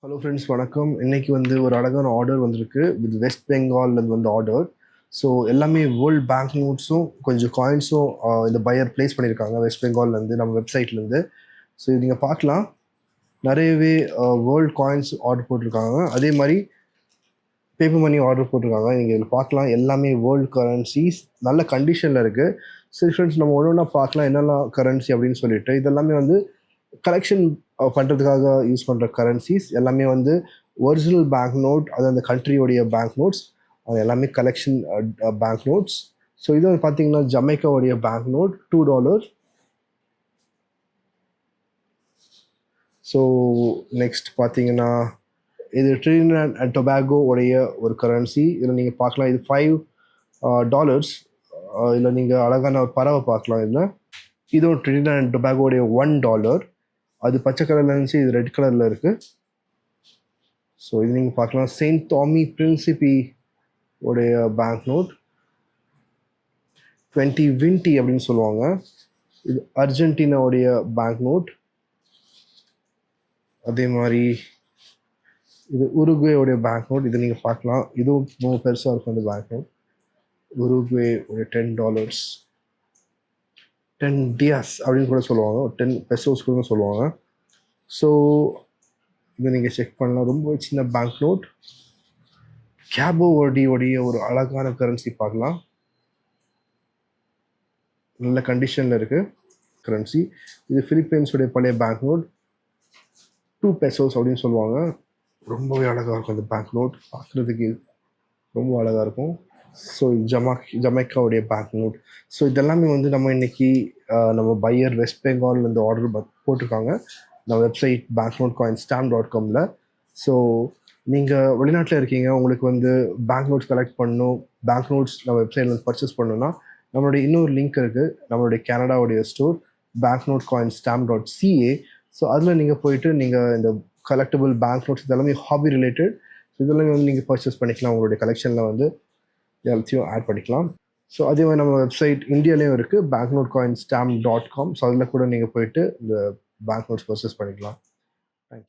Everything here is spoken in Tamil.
ஹலோ ஃப்ரெண்ட்ஸ் வணக்கம். இன்னைக்கு வந்து ஒரு அழகான ஆர்டர் வந்திருக்கு. வித் வெஸ்ட் பெங்கால்லேருந்து வந்து ஆர்டர். ஸோ எல்லாமே வேர்ல்ட் பேங்க் நோட்ஸும் கொஞ்சம் காயின்ஸும் இந்த பையர் ப்ளேஸ் பண்ணியிருக்காங்க வெஸ்ட் பெங்கால்லேருந்து நம்ம வெப்சைட்லேருந்து. ஸோ இது நீங்கள் பார்க்கலாம். நிறையவே வேர்ல்ட் காயின்ஸ் ஆர்டர் போட்டிருக்காங்க. அதே மாதிரி பேப்பர் மணி ஆர்டர் போட்டிருக்காங்க. நீங்கள் இதில் பார்க்கலாம் எல்லாமே வேர்ல்டு கரன்சிஸ் நல்ல கண்டிஷனில் இருக்குது. சரி ஃப்ரெண்ட்ஸ், நம்ம ஒன்று ஒன்றா பார்க்கலாம் என்னெல்லாம் கரன்சி அப்படின்னு சொல்லிட்டு. இதெல்லாமே வந்து கலெக்ஷன் பண்ணுறதுக்காக யூஸ் பண்ணுற கரன்சிஸ் எல்லாமே வந்து ஒரிஜினல் பேங்க் நோட், அது அந்த கண்ட்ரியோடைய பேங்க் நோட்ஸ், அது எல்லாமே கலெக்ஷன் பேங்க் நோட்ஸ். ஸோ இது வந்து பார்த்தீங்கன்னா ஜமைக்காவுடைய பேங்க் நோட் $2. ஸோ நெக்ஸ்ட் பார்த்தீங்கன்னா இது ட்ரினிடாட் அண்ட் டொபாகோ உடைய ஒரு கரன்சி. இதில் நீங்கள் பார்க்கலாம் இது $5. இதில் நீங்கள் அழகான ஒரு பறவை பார்க்கலாம். இதில் இதுவும் ட்ரினிடாட் அண்ட் டொபாகோடைய $1. அது பச்சை கலரில் இருந்துச்சு, இது ரெட் கலரில் இருக்குது. ஸோ இது நீங்கள் பார்க்கலாம் செயின்ட் தாமி பிரின்சிபி உடைய பேங்க் நோட் 2020 அப்படின்னு சொல்லுவாங்க. இது அர்ஜென்டினாவுடைய பேங்க் நோட். அதே மாதிரி இது உருகுவேயோடைய பேங்க் நோட். இது நீங்கள் பார்க்கலாம், இதுவும் ரொம்ப பெருசாக இருக்கும் அந்த பேங்க் நோட். உருகுவே உடைய $10, 10 டியாஸ் அப்படின்னு கூட சொல்லுவாங்க, 10 பெசோஸ் கூட சொல்லுவாங்க. ஸோ இதை நீங்கள் செக் பண்ணலாம். ரொம்ப சின்ன பேங்க் நோட். கேபோ வர்டியோடைய ஒரு அழகான கரன்சி பார்க்கலாம், நல்ல கண்டிஷனில் இருக்குது கரன்சி. இது பிலிப்பைன்ஸுடைய பழைய பேங்க் நோட், 2 பெசோஸ் அப்படின்னு சொல்லுவாங்க. ரொம்பவே அழகாக இருக்கும் அந்த பேங்க் நோட், பார்க்குறதுக்கு ரொம்ப அழகாக இருக்கும். ஸோ ஜமைக்காவுடைய பேங்க் நோட். ஸோ இதெல்லாமே வந்து நம்ம இன்னைக்கு நம்ம பையர் வெஸ்ட் பெங்கால்லேருந்து ஆர்டர் போட்டிருக்காங்க நம்ம வெப்சைட் banknotecoinstamp.comல. ஸோ நீங்கள் வெளிநாட்டில் இருக்கீங்க, உங்களுக்கு வந்து பேங்க் நோட்ஸ் கலெக்ட் பண்ணணும், பேங்க் நோட்ஸ் நம்ம வெப்சைட்ல பர்ச்சேஸ் பண்ணணும்னா நம்மளுடைய இன்னொரு லிங்க் இருக்குது, நம்மளுடைய கனடாவுடைய ஸ்டோர் banknotecoinstamp.ca. ஸோ அதில் நீங்கள் போயிட்டு நீங்கள் இந்த கலெக்டபிள் பேங்க் நோட்ஸ் இதெல்லாமே ஹாபி ரிலேட்டட், இதெல்லாமே வந்து நீங்கள் பர்ச்சேஸ் பண்ணிக்கலாம். உங்களுடைய கலெக்ஷனில் வந்து எல்லாத்தையும் ஆட் பண்ணிக்கலாம். ஸோ அதே மாதிரி நம்ம வெப்சைட் இந்தியாலேயும் இருக்குது banknotecoinstamp.com. ஸோ அதில் கூட நீங்கள் போயிட்டு இந்த பேங்க் நோட்ஸ் பர்ச்சேஸ் பண்ணிக்கலாம்.